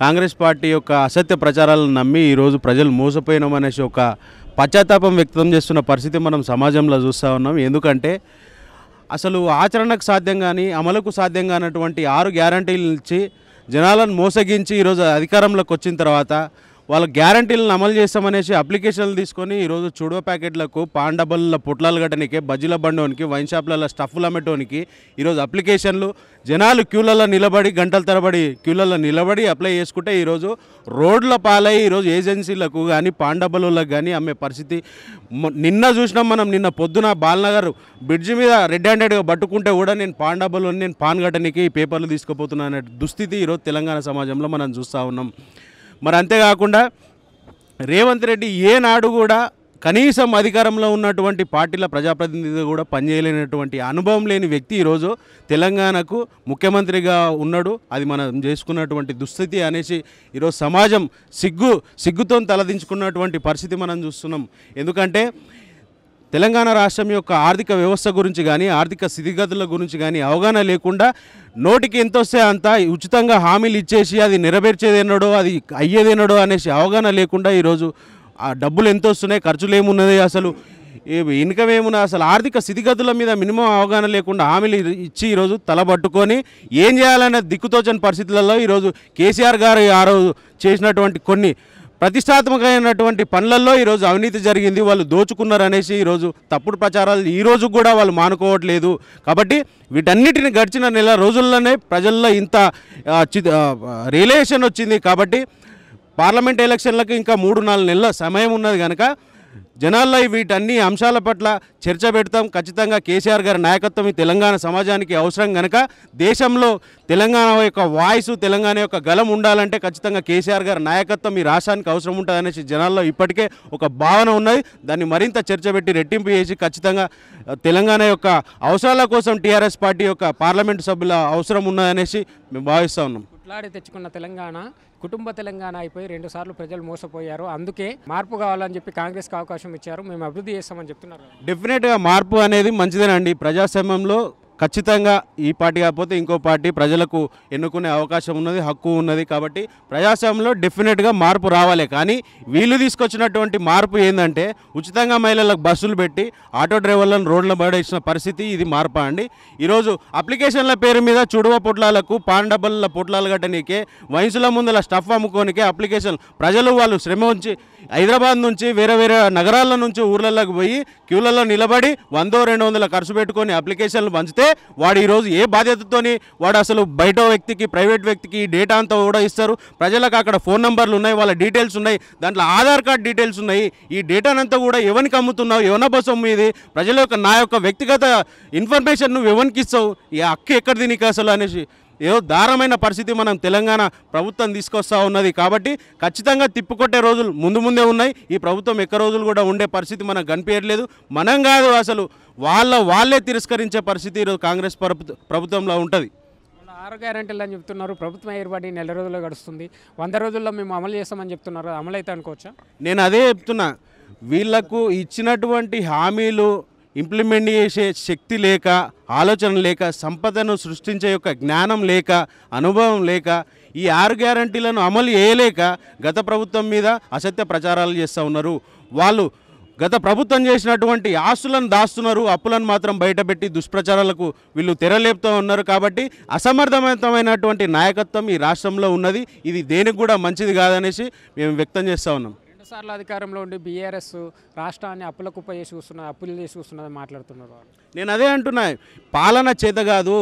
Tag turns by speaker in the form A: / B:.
A: Congress party యొక్క అసత్య ప్రచారాలను నమ్మి ఈరోజు ప్రజలు మోసపోయినామనేసి ఒక పశ్చాత్తాపం వ్యక్తం చేస్తున్న పరిస్థితి మనం సమాజంలో చూస్తూ ఉన్నాం. ఎందుకంటే అసలు ఆచరణకు సాధ్యం కానీ అమలుకు సాధ్యం కానటువంటి 6 గ్యారంటీలు ఇచ్చి జనాలను మోసగించి ఈరోజు అధికారంలోకి వచ్చిన తర్వాత వాళ్ళ గ్యారంటీలను అమలు చేస్తామనేసి అప్లికేషన్లు తీసుకొని ఈరోజు చుడవ ప్యాకెట్లకు పాన్ డబ్బాల పొట్లాలు కట్టడానికి బజ్జీల బండోనికి వైన్ షాప్లలో స్టఫ్లు అమ్మేటోనికి ఈరోజు అప్లికేషన్లు జనాలు క్యూలలో నిలబడి గంటల తరబడి క్యూలలో నిలబడి అప్లై చేసుకుంటే ఈరోజు రోడ్ల పాలై ఈరోజు ఏజెన్సీలకు కానీ పాన్ డబ్బాలకు కానీ అమ్మే పరిస్థితి నిన్న చూసినాం మనం. నిన్న పొద్దున బాలనగర్ బ్రిడ్జి మీద రెడ్ హ్యాండెడ్గా పట్టుకుంటే కూడా నేను పాన్ డబ్బాలో నేను పాన్ కట్టడానికి పేపర్లు తీసుకుపోతున్నా అనే దుస్థితి ఈరోజు తెలంగాణ సమాజంలో మనం చూస్తూ ఉన్నాం. మరి అంతేకాకుండా రేవంత్ రెడ్డి ఏనాడు కూడా కనీసం అధికారంలో ఉన్నటువంటి పార్టీల ప్రజాప్రతినిధిగా కూడా పనిచేయలేనటువంటి అనుభవం లేని వ్యక్తి ఈరోజు తెలంగాణకు ముఖ్యమంత్రిగా ఉన్నాడు. అది మనం చేసుకున్నటువంటి దుస్థితి అనేసి ఈరోజు సమాజం సిగ్గుతో తలదించుకున్నటువంటి పరిస్థితి మనం చూస్తున్నాం. ఎందుకంటే తెలంగాణ రాష్ట్రం యొక్క ఆర్థిక వ్యవస్థ గురించి కానీ ఆర్థిక స్థితిగతుల గురించి కానీ అవగాహన లేకుండా నోటికి ఎంత వస్తే అంత ఉచితంగా హామీలు ఇచ్చేసి అది నెరవేర్చేదేనడో అది అయ్యేదేనడో అనేసి అవగాహన లేకుండా ఈరోజు ఆ డబ్బులు ఎంత వస్తున్నాయి, ఖర్చులు ఏమున్నది, అసలు ఇన్కమ్ ఏమున్నా, అసలు ఆర్థిక స్థితిగతుల మీద మినిమం అవగాహన లేకుండా హామీలు ఇచ్చి ఈరోజు తలబట్టుకొని ఏం చేయాలనే దిక్కుతోచని పరిస్థితులలో ఈరోజు కేసీఆర్ గారు ఆ రోజు చేసినటువంటి కొన్ని ప్రతిష్టాత్మకమైనటువంటి పనులలో ఈరోజు అవినీతి జరిగింది, వాళ్ళు దోచుకున్నారు అనేసి ఈరోజు తప్పుడు ప్రచారాలు ఈరోజు కూడా వాళ్ళు మానుకోవట్లేదు. కాబట్టి వీటన్నిటిని గడిచిన నెల రోజుల్లోనే ప్రజల్లో ఇంత రియలైజేషన్ వచ్చింది. కాబట్టి పార్లమెంట్ ఎలక్షన్లకు ఇంకా 3-4 నెలల సమయం ఉన్నది కనుక జనాల్లో వీటన్ని అంశాల పట్ల చర్చ పెడతాం. ఖచ్చితంగా కేసీఆర్ గారి నాయకత్వం ఈ తెలంగాణ సమాజానికి అవసరం కనుక దేశంలో తెలంగాణ యొక్క వాయిస్ తెలంగాణ యొక్క గలం ఉండాలంటే ఖచ్చితంగా కేసీఆర్ గారి నాయకత్వం ఈ రాష్ట్రానికి అవసరం ఉంటుంది అనేసి జనాల్లో ఇప్పటికే ఒక భావన ఉన్నది. దాన్ని మరింత చర్చ పెట్టి రెట్టింపు చేసి ఖచ్చితంగా తెలంగాణ యొక్క అవసరాల కోసం టీఆర్ఎస్ పార్టీ యొక్క పార్లమెంటు సభ్యుల అవసరం ఉన్నదనేసి మేము భావిస్తూ ఉన్నాం.
B: కొట్లాడి తెచ్చుకున్న తెలంగాణ కుటుంబ తెలంగాణ అయిపోయి 2 సార్లు ప్రజలు మోసపోయారు. అందుకే మార్పు కావాలని చెప్పి కాంగ్రెస్కి అవకాశం ఇచ్చారు. మేము అభివృద్ధి చేస్తామని చెప్తున్నారు.
A: డెఫినెట్గా మార్పు అనేది మంచిదేనండి. ప్రజాస్వామ్యంలో ఖచ్చితంగా ఈ పార్టీ కాకపోతే ఇంకో పార్టీ ప్రజలకు ఎన్నుకునే అవకాశం ఉన్నది, హక్కు ఉన్నది. కాబట్టి ప్రజాస్వామ్యంలో డెఫినెట్గా మార్పు రావాలి. కానీ వీళ్ళు తీసుకొచ్చినటువంటి మార్పు ఏంటంటే ఉచితంగా మహిళలకు బస్సులు పెట్టి ఆటో డ్రైవర్లను రోడ్ల పడేసిన పరిస్థితి. ఇది మార్పా అండి? ఈరోజు అప్లికేషన్ల పేరు మీద చుడువ పొట్లాలకు పాన్ డబ్బల పొట్లాలు కట్టనీకే వైన్సుల ముందల స్టఫ్ అమ్ముకోనికే అప్లికేషన్ ప్రజలు వాళ్ళు శ్రమ ఉంచి హైదరాబాద్ నుంచి వేరే నగరాల నుంచి ఊర్లలోకి పోయి క్యూలలో నిలబడి 100-200 ఖర్చు పెట్టుకొని అప్లికేషన్లు పంచితే వాడు ఈరోజు ఏ బాధ్యతతోని వాడు అసలు బయట వ్యక్తికి ప్రైవేట్ వ్యక్తికి డేటా అంతా కూడా ఇస్తారు. ప్రజలకు అక్కడ ఫోన్ నెంబర్లు ఉన్నాయి, వాళ్ళ డీటెయిల్స్ ఉన్నాయి, దాంట్లో ఆధార్ కార్డ్ డీటెయిల్స్ ఉన్నాయి. ఈ డేటానంతా కూడా ఎవరికి అమ్ముతున్నావు, ఎవరి బసం మీది, ప్రజల యొక్క నా యొక్క వ్యక్తిగత ఇన్ఫర్మేషన్ నువ్వు ఎవరికి ఇస్తావు, ఈ హక్కు ఎక్కడిది నీకు అసలు అనేసి ఏదో దారుణమైన పరిస్థితి మనం తెలంగాణ ప్రభుత్వం తీసుకొస్తూ ఉన్నది. కాబట్టి ఖచ్చితంగా తిప్పుకొట్టే రోజులు ముందే ఉన్నాయి. ఈ ప్రభుత్వం ఎక్క రోజులు కూడా ఉండే పరిస్థితి మనకు కనిపించట్లేదు. మనం కాదు, అసలు వాళ్ళే తిరస్కరించే పరిస్థితి ఈరోజు కాంగ్రెస్ ప్రభుత్వంలో ఉంటుంది.
B: 6 గ్యారెంటీలు అని చెప్తున్నారు. ప్రభుత్వం ఏర్పడి 4 రోజుల్లో గడుస్తుంది. 100 రోజుల్లో మేము అమలు చేస్తామని చెప్తున్నారు. అమలు అయితే అనుకోవచ్చా?
A: నేను అదే చెప్తున్నా, వీళ్లకు ఇచ్చినటువంటి హామీలు ఇంప్లిమెంట్ చేసే శక్తి లేక, ఆలోచన లేక, సంపదను సృష్టించే యొక్క జ్ఞానం లేక, అనుభవం లేక, ఈ 6 గ్యారంటీలను అమలు చేయలేక గత ప్రభుత్వం మీద అసత్య ప్రచారాలు చేస్తూ ఉన్నారు. వాళ్ళు గత ప్రభుత్వం చేసినటువంటి ఆస్తులను దాస్తున్నారు, అప్పులను మాత్రం బయటపెట్టి దుష్ప్రచారాలకు వీళ్ళు తెరలేపుతూ ఉన్నారు. కాబట్టి అసమర్థవంతమైనటువంటి నాయకత్వం ఈ రాష్ట్రంలో ఉన్నది. ఇది దేనికి కూడా మంచిది కాదనేసి మేము వ్యక్తం చేస్తూ ఉన్నాం.
B: 2 సార్లు అధికారంలో ఉండి బీఆర్ఎస్ రాష్ట్రాన్ని అప్పులు చేసి చూస్తున్నది మాట్లాడుతున్నారు.
A: నేను అదే అంటున్నా, పాలన చేత కాదు,